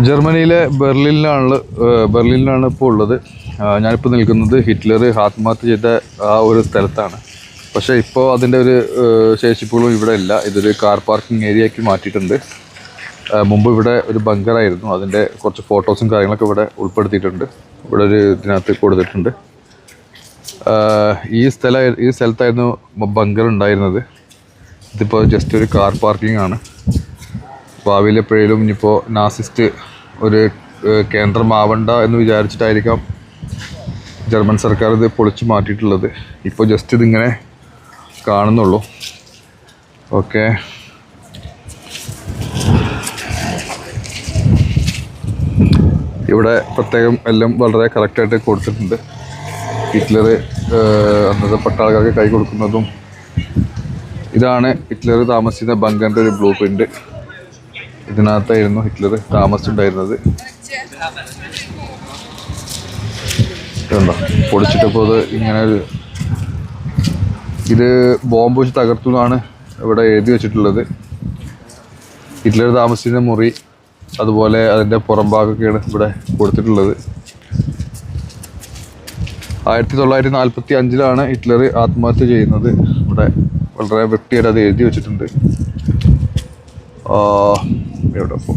ജർമ്മനിയിലെ ബെർലിനിലാണ് ഇപ്പോൾ ഉള്ളത്. ഞാനിപ്പോൾ നിൽക്കുന്നത് ഹിറ്റ്ലർ ആത്മഹത്യ ചെയ്ത ആ ഒരു സ്ഥലത്താണ്. പക്ഷേ ഇപ്പോൾ അതിൻ്റെ ഒരു ശേഷിപ്പുകളും ഇവിടെ ഇല്ല. ഇതൊരു കാർ പാർക്കിംഗ് ഏരിയയാക്കി മാറ്റിയിട്ടുണ്ട്. മുമ്പ് ഇവിടെ ഒരു ബങ്കറായിരുന്നു. അതിൻ്റെ കുറച്ച് ഫോട്ടോസും കാര്യങ്ങളൊക്കെ ഇവിടെ ഉൾപ്പെടുത്തിയിട്ടുണ്ട്. ഇവിടെ ഒരു ഇതിനകത്ത് കൊടുത്തിട്ടുണ്ട്. ഈ സ്ഥലത്തായിരുന്നു ബങ്കർ ഉണ്ടായിരുന്നത്. ഇതിപ്പോൾ ജസ്റ്റ് ഒരു കാർ പാർക്കിംഗ് ആണ്. ഭാവിയിൽ എപ്പോഴേലും ഇനിയിപ്പോൾ നാസിസ്റ്റ് ഒരു കേന്ദ്രമാവണ്ട എന്ന് വിചാരിച്ചിട്ടായിരിക്കാം ജർമ്മൻ സർക്കാർ ഇത് പൊളിച്ചു മാറ്റിയിട്ടുള്ളത്. ഇപ്പോൾ ജസ്റ്റ് ഇതിങ്ങനെ കാണുന്നുള്ളൂ. ഓക്കെ, ഇവിടെ പ്രത്യേകം എല്ലാം വളരെ കറക്റ്റായിട്ട് കൊടുത്തിട്ടുണ്ട്. ഹിറ്റ്ലർ അന്നത്തെ പട്ടാളക്കാർക്ക് കൈ കൊടുക്കുന്നതും ഇതാണ് ഹിറ്റ്ലർ താമസിക്കുന്ന ബങ്കറിൻ്റെ ഒരു ബ്ലൂ പ്രിൻ്റ്. ഇതിനകത്തായിരുന്നു ഹിറ്റ്ലർ താമസിച്ചിട്ടുണ്ടായിരുന്നത്. കണ്ടോ, പൊളിച്ചിട്ടപ്പോൾ അത് ഇങ്ങനെ ഇത് ബോംബ് വെച്ച് തകർത്തു എന്നാണ് ഇവിടെ എഴുതി വെച്ചിട്ടുള്ളത്. ഹിറ്റ്ലർ താമസിക്കുന്ന മുറി അതുപോലെ അതിൻ്റെ പുറംഭാഗമൊക്കെയാണ് ഇവിടെ കൊടുത്തിട്ടുള്ളത്. 1945 ഹിറ്റ്ലർ ആത്മഹത്യ ചെയ്യുന്നത്. ഇവിടെ വളരെ വ്യക്തിയായിട്ട് അത് എഴുതി വെച്ചിട്ടുണ്ട്. എവിടെ ഇപ്പോൾ